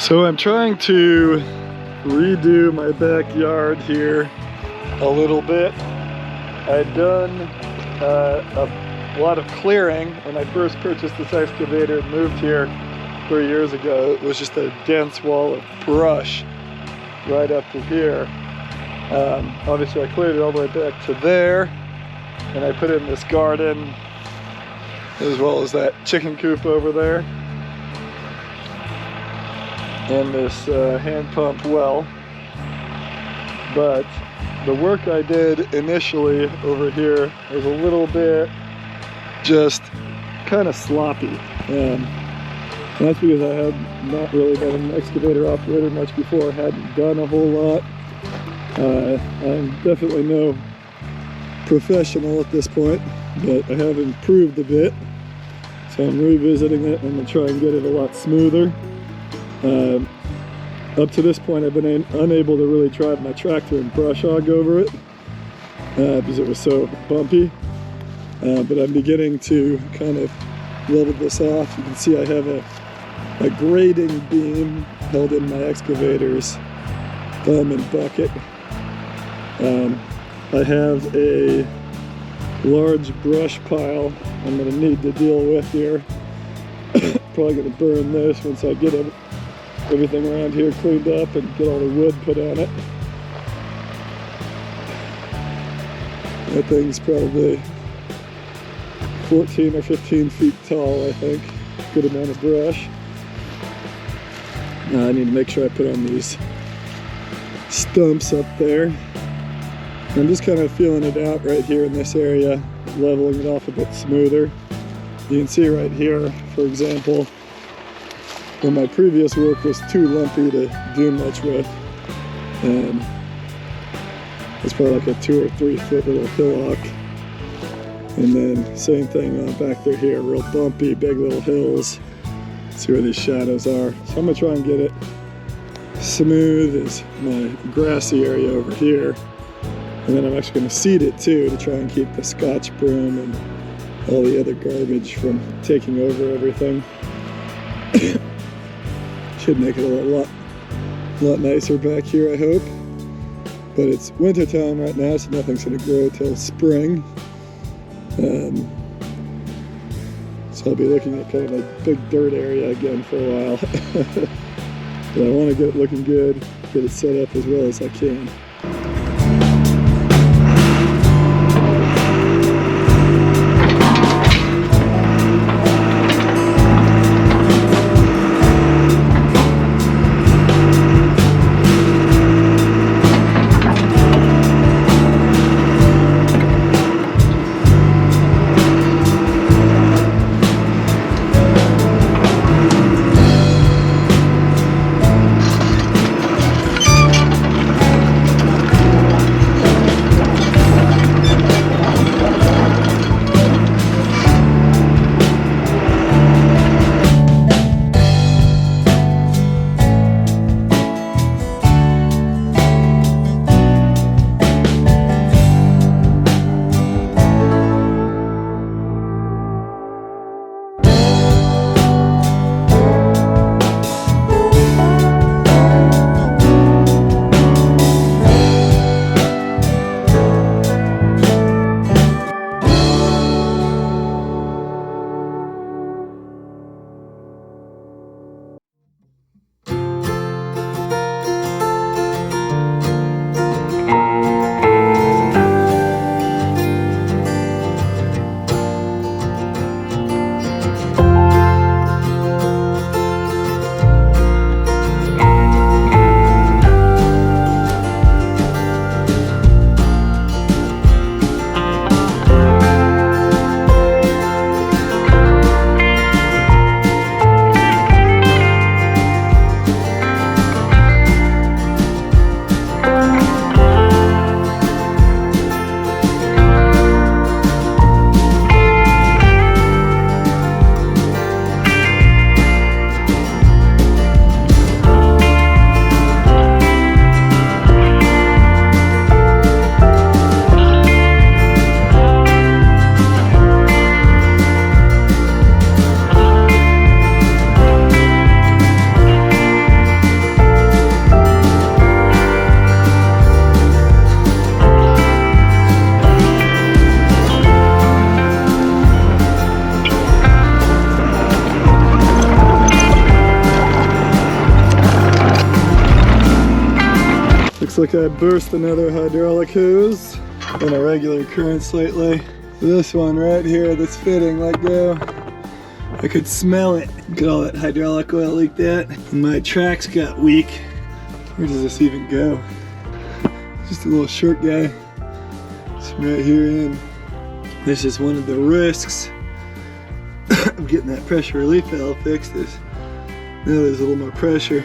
So I'm trying to redo my backyard here a little bit. I'd done a lot of clearing when I first purchased this excavator and moved here 3 years ago. It was just a dense wall of brush right up to here. Obviously I cleared it all the way back to there, and I put in this garden as well as that chicken coop over there and this hand pump well. But the work I did initially over here was a little bit just kind of sloppy. And that's because I had not really been an excavator operator much before, hadn't done a whole lot. I'm definitely no professional at this point, but I have improved a bit. So I'm revisiting it and I'm going to try and get it a lot smoother. Up to this point I've been unable to really drive my tractor and brush hog over it because it was so bumpy. But I'm beginning to kind of level this off. You can see I have a grading beam held in my excavator's thumb and bucket. I have a large brush pile I'm going to need to deal with here. Probably going to burn this once I get everything around here cleaned up and get all the wood put on it. That thing's probably 14 or 15 feet tall, I think. Good amount of brush. Now I need to make sure I put on these stumps up there. I'm just kind of feeling it out right here in this area, leveling it off a bit smoother. You can see right here, for example, where my previous work was too lumpy to do much with. And it's probably like a 2 or 3 foot little hillock. And then same thing on back there here, real bumpy, big little hills. See where these shadows are. So I'm gonna try and get it smooth as my grassy area over here. And then I'm actually gonna seed it too to try and keep the Scotch broom and all the other garbage from taking over everything. Should make it a lot nicer back here, I hope. But it's winter time right now, so nothing's gonna grow till spring. So I'll be looking at kind of a big dirt area again for a while. But I want to get it looking good, get it set up as well as I can. like I burst another hydraulic hose in a regular current lately. This one right here that's fitting let go. I could smell it. Look at all that hydraulic oil leaked out. And my tracks got weak. Where does this even go? Just a little short guy. It's right here in. This is one of the risks of getting that pressure relief valve fixed. Is now there's a little more pressure.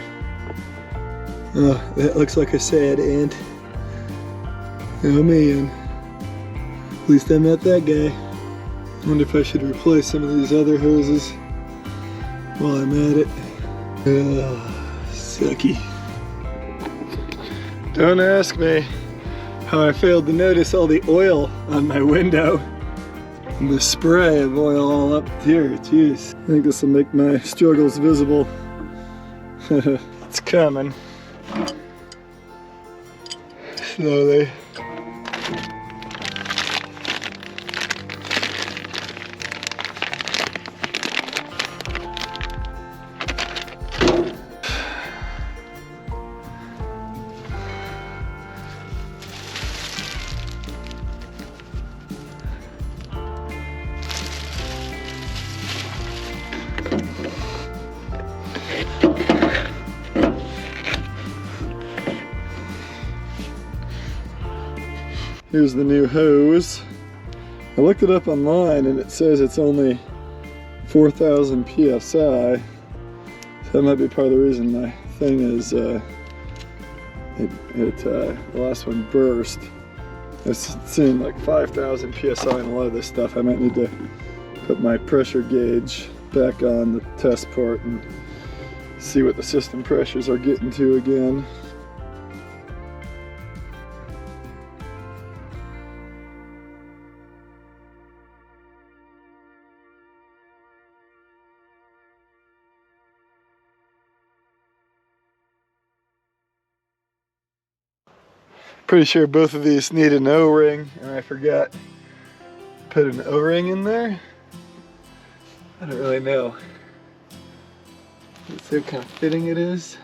Oh, that looks like a sad end. Oh man. At least I'm not that guy. I wonder if I should replace some of these other hoses while I'm at it. Sucky. Don't ask me how I failed to notice all the oil on my window and the spray of oil all up here. Jeez. I think this will make my struggles visible. It's coming. Slowly. Here's the new hose. I looked it up online and it says it's only 4,000 psi. So that might be part of the reason my thing is the last one burst. It's seeing like 5,000 psi in a lot of this stuff. I might need to put my pressure gauge back on the test port and see what the system pressures are getting to again. Pretty sure both of these need an O-ring, and I forgot to put an O-ring in there. I don't really know. Let's see what kind of fitting it is.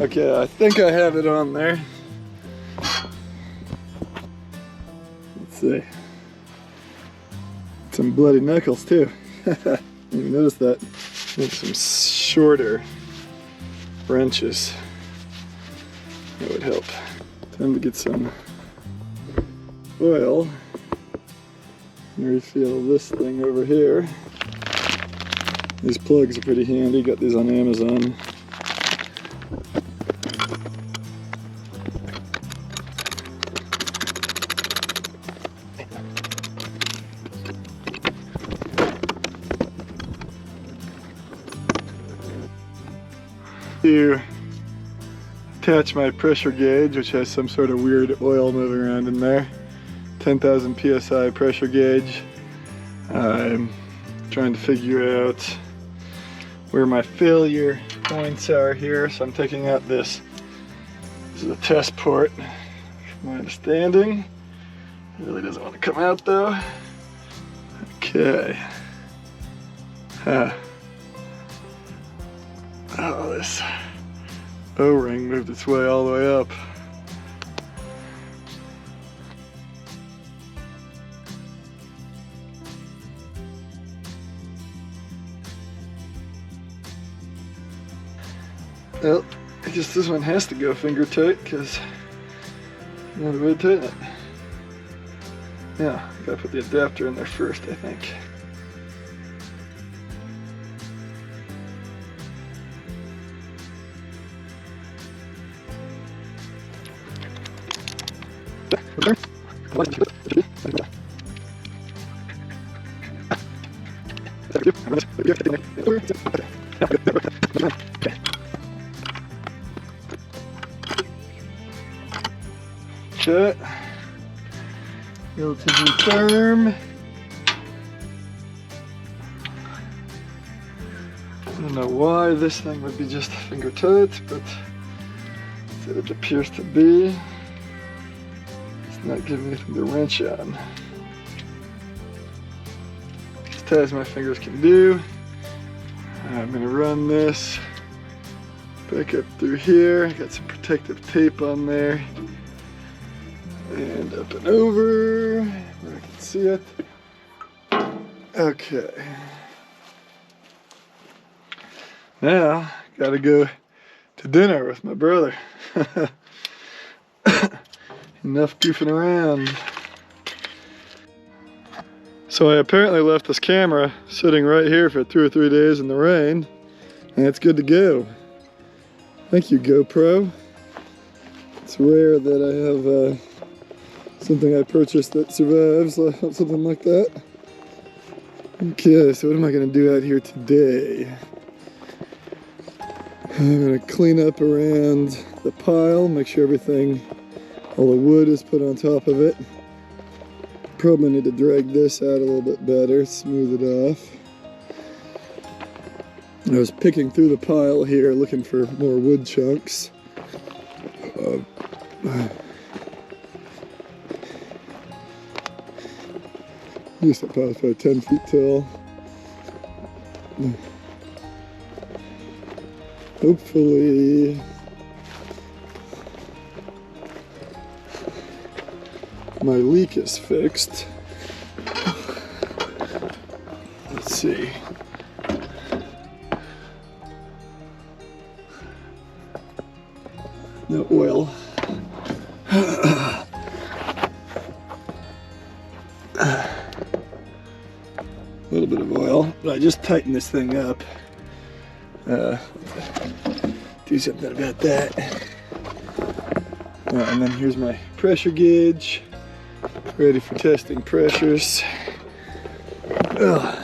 Okay, I think I have it on there. Let's see. Some bloody knuckles too. Didn't even notice that. Need some shorter wrenches. That would help. Time to get some oil. Refill this thing over here. These plugs are pretty handy, got these on Amazon. To attach my pressure gauge, which has some sort of weird oil moving around in there. 10,000 psi pressure gauge. I'm trying to figure out where my failure points are here, so I'm taking out this. This is a test port. From my understanding, it really doesn't want to come out though. Okay. Oh, this O-ring moved its way all the way up. Well, I guess this one has to go finger tight because not a way to tighten it. Yeah, gotta put the adapter in there first, I think. Okay. Relatively firm. don't know why this thing would be just finger tight, but it appears to be. It's not giving anything to wrench on. As tight as my fingers can do. I'm gonna run this back up through here. I got some protective tape on there. And up and over, where I can see it. Okay. Now, gotta go to dinner with my brother. Enough goofing around. So I apparently left this camera sitting right here for 2 or 3 days in the rain, and it's good to go. Thank you, GoPro. It's rare that I have something I purchased that survives, something like that. Okay, so what am I gonna do out here today? I'm gonna clean up around the pile, make sure all the wood is put on top of it. Probably need to drag this out a little bit better, smooth it off. I was picking through the pile here looking for more wood chunks. This pile's probably 10 feet tall. Hopefully my leak is fixed. Let's see. No oil. A little bit of oil, but I just tightened this thing up. Do something about that. And then here's my pressure gauge, ready for testing pressures. Ugh.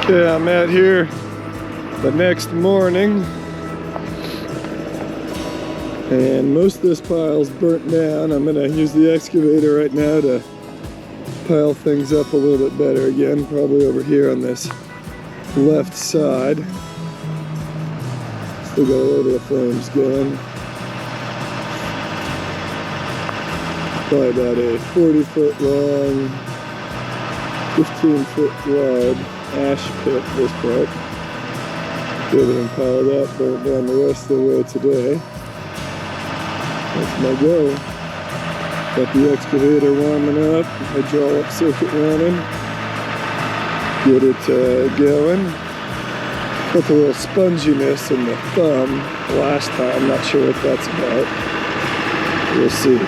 Okay, I'm out here the next morning, and most of this pile's burnt down. I'm gonna use the excavator right now to pile things up a little bit better again, probably over here on this left side. Still got a little bit of flames going. Probably about a 40-foot long, 15-foot wide ash pit, this part. Get everything piled up, burn it down the rest of the way today. That's my goal. Got the excavator warming up, hydraulic circuit running. Get it going. Got a little sponginess in the thumb last time, not sure what that's about. We'll see.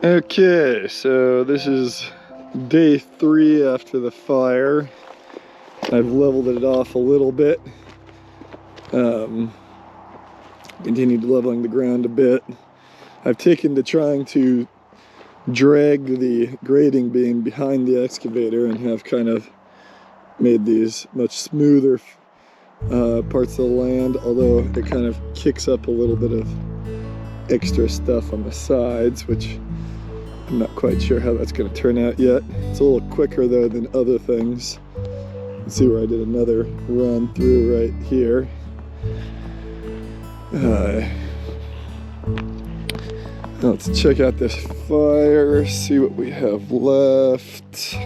Okay, so this is day 3 after the fire. I've leveled it off a little bit. Continued leveling the ground a bit. I've taken to trying to drag the grading beam behind the excavator and have kind of made these much smoother parts of the land, although it kind of kicks up a little bit of extra stuff on the sides, which I'm not quite sure how that's going to turn out yet. It's a little quicker though than other things. Let's see where I did another run through right here. Let's check out this fire, see what we have left.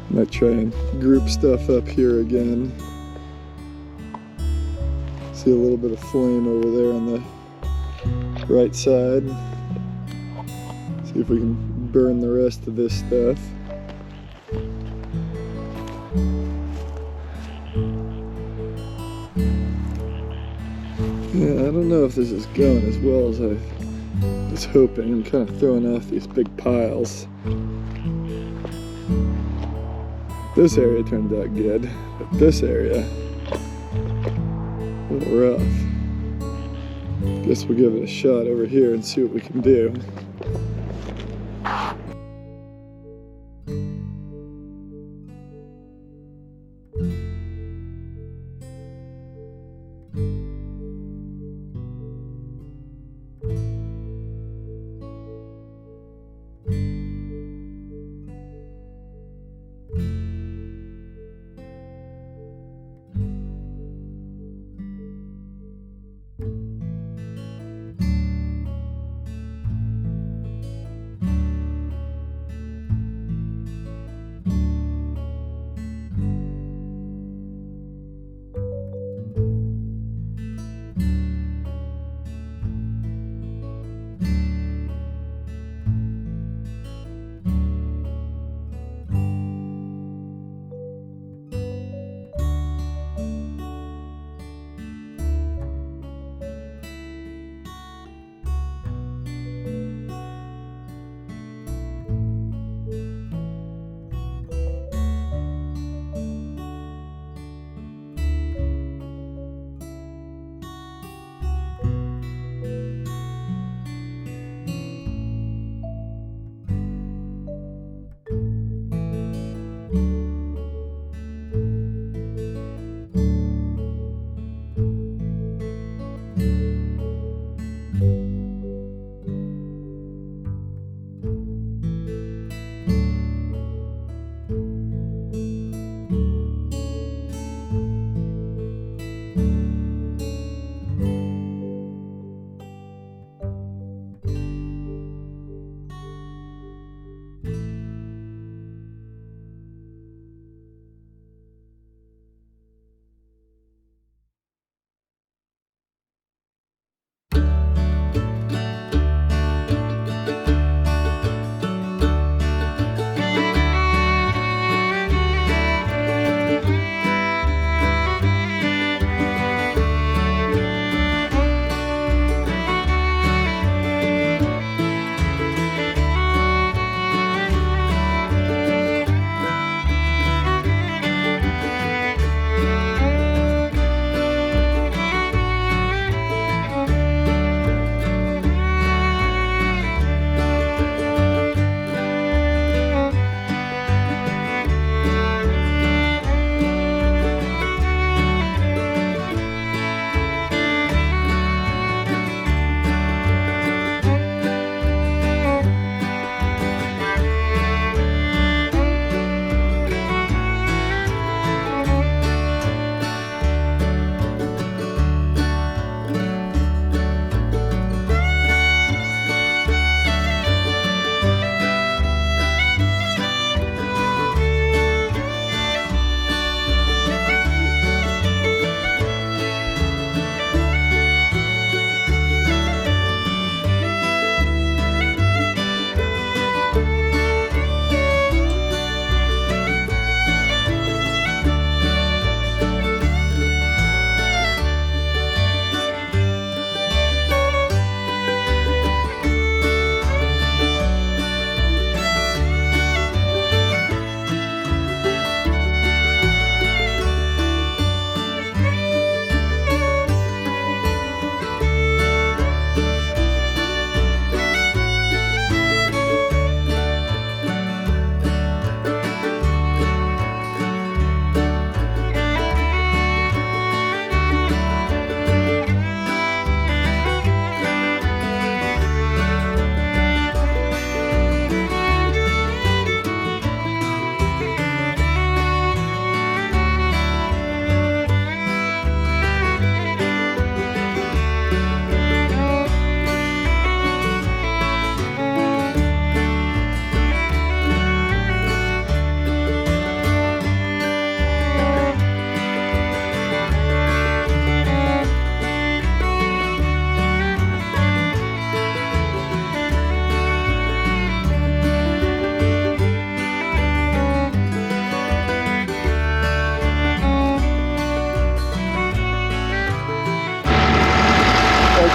Might try and group stuff up here again. See a little bit of flame over there on the right side. See if we can burn the rest of this stuff. Yeah, I don't know if this is going as well as I was hoping. I'm kind of throwing off these big piles. This area turned out good, but this area, a little rough. Guess we'll give it a shot over here and see what we can do.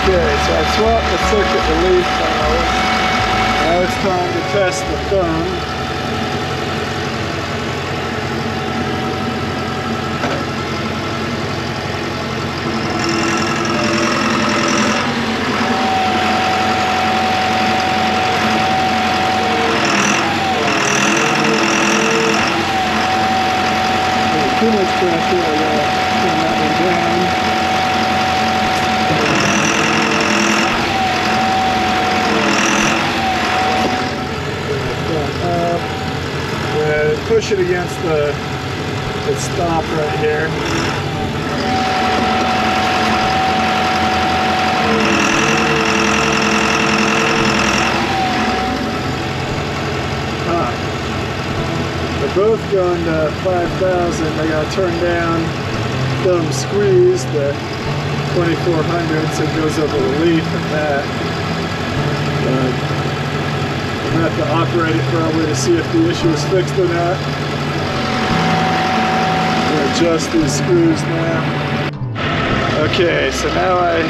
Okay, so I swapped the circuit relief valve. Now it's time to test the thumb. Too much pressure, I gotta turn that one down. Push it against the stop right here. They're both going to 5,000. I gotta turn down thumb squeeze to 2,400, so it goes up a relief at that. I'm gonna have to operate it probably to see if the issue is fixed or not. I'm gonna adjust these screws now. Okay, so now I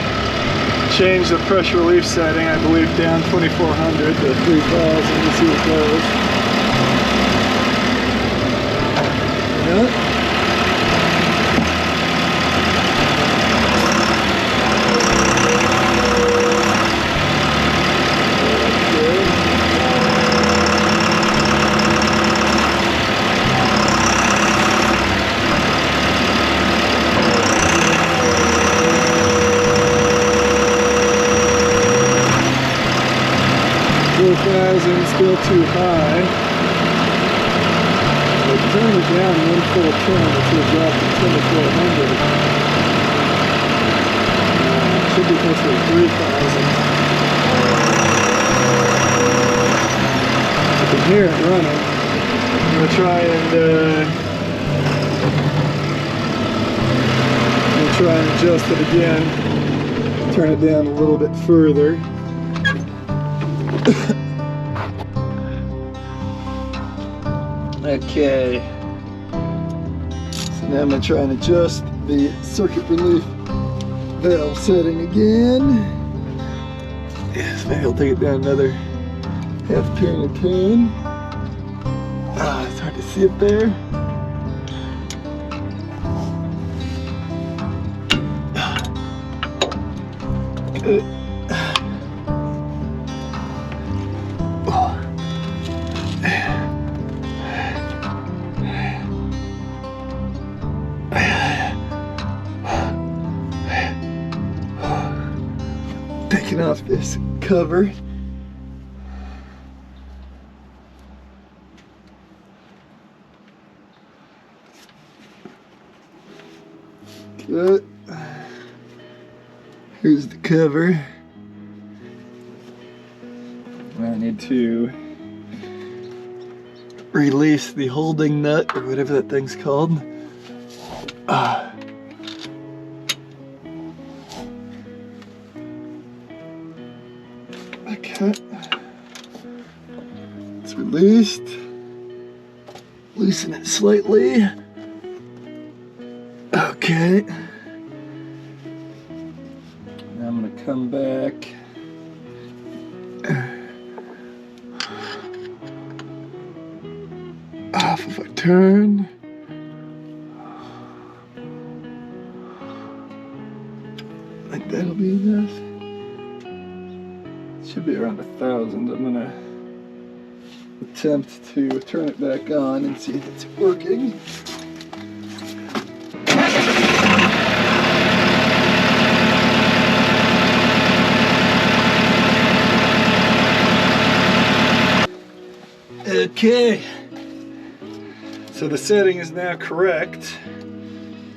changed the pressure relief setting, I believe down 2,400 to 3,000 to see what it goes. Yeah. Still too high. But turn it down one full turn, it's going to drop to 2,400. Should be close to 3,000. I can hear it running. I'm going to try and adjust it again. Turn it down a little bit further. Okay, so now I'm going to try and adjust the circuit relief valve setting again. Yes, maybe I'll take it down another half turn or turn. It's hard to see it there. Taking off this cover. Good. Here's the cover. I need to release the holding nut or whatever that thing's called. Okay. It's released. Loosen it slightly. Okay. Now I'm going to come back. Off if I turn. I think that'll be enough. Should be around 1,000. I'm gonna attempt to turn it back on and see if it's working. Okay, so the setting is now correct.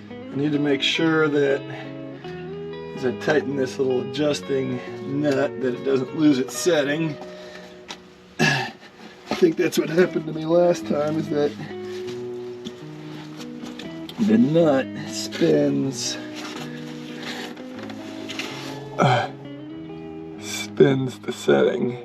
I need to make sure that as I tighten this little adjusting nut that it doesn't lose its setting. I think that's what happened to me last time, is that the nut spins the setting.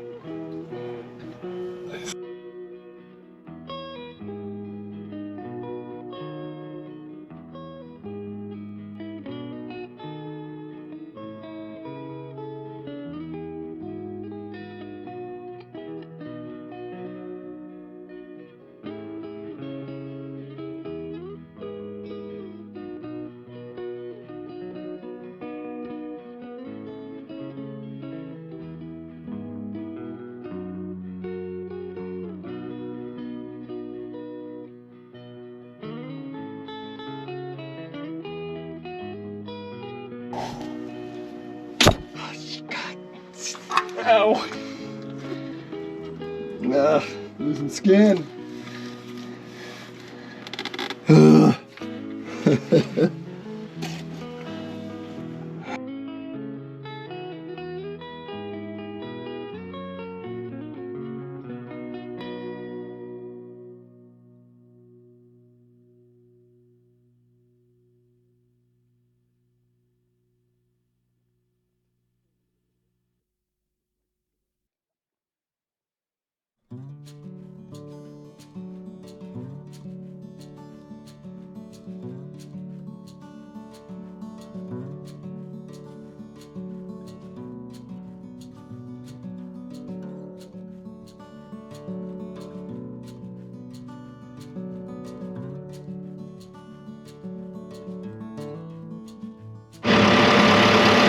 Ow! Losing skin.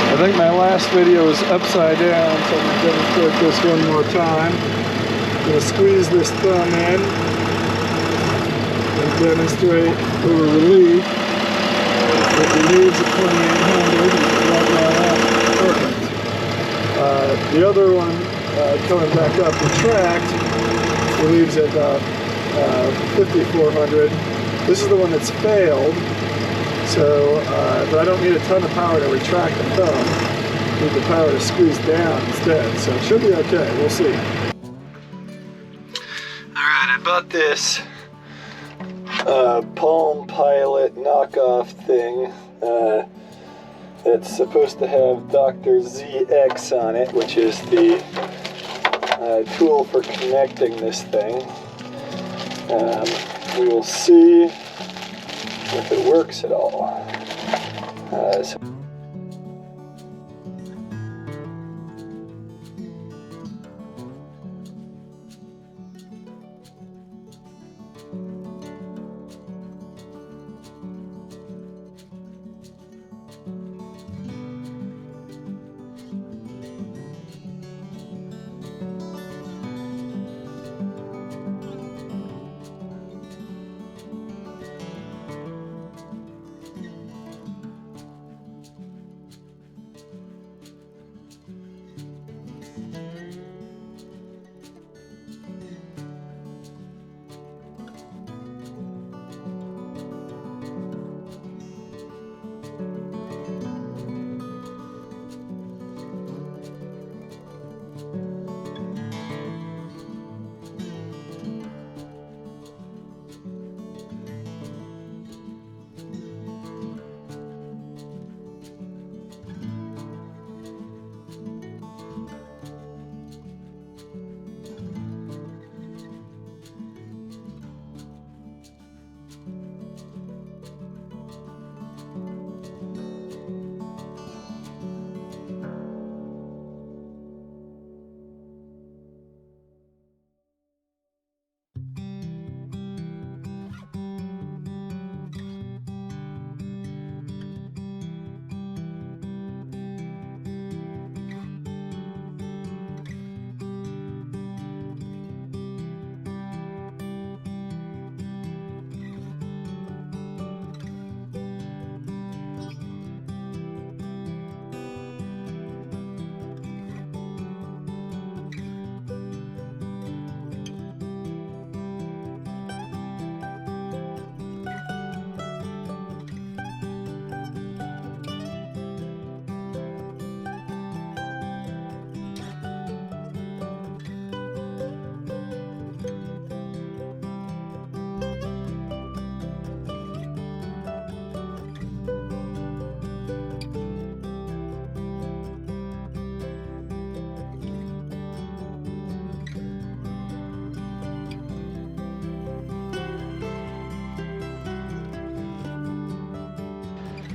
I think my last video was upside down, so I'm going to demonstrate this one more time. I'm going to squeeze this thumb in and demonstrate over relief that relieves at 2800 and perfect. The other one, coming back up, retract, relieves at about 5400. This is the one that's failed. So, but I don't need a ton of power to retract the thumb. I need the power to squeeze down instead. So it should be okay. We'll see. Alright, I bought this Palm Pilot knockoff thing. It's supposed to have Dr. ZX on it, which is the tool for connecting this thing. We will see if it works at all.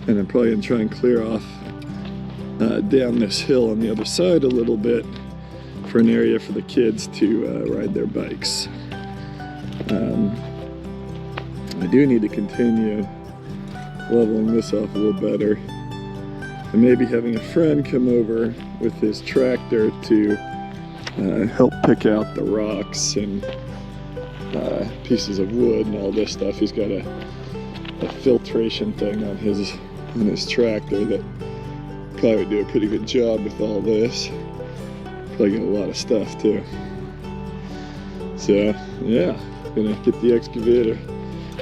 And I'm probably going to try and clear off down this hill on the other side a little bit for an area for the kids to ride their bikes. I do need to continue leveling this off a little better, and maybe having a friend come over with his tractor to help pick out the rocks and pieces of wood and all this stuff. He's got a filtration thing on his tractor that probably would do a pretty good job with all this. Probably got a lot of stuff too. So yeah, gonna get the excavator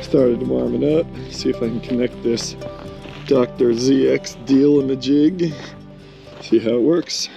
started warming up. See if I can connect this Dr. ZX deal-a-majig. See how it works.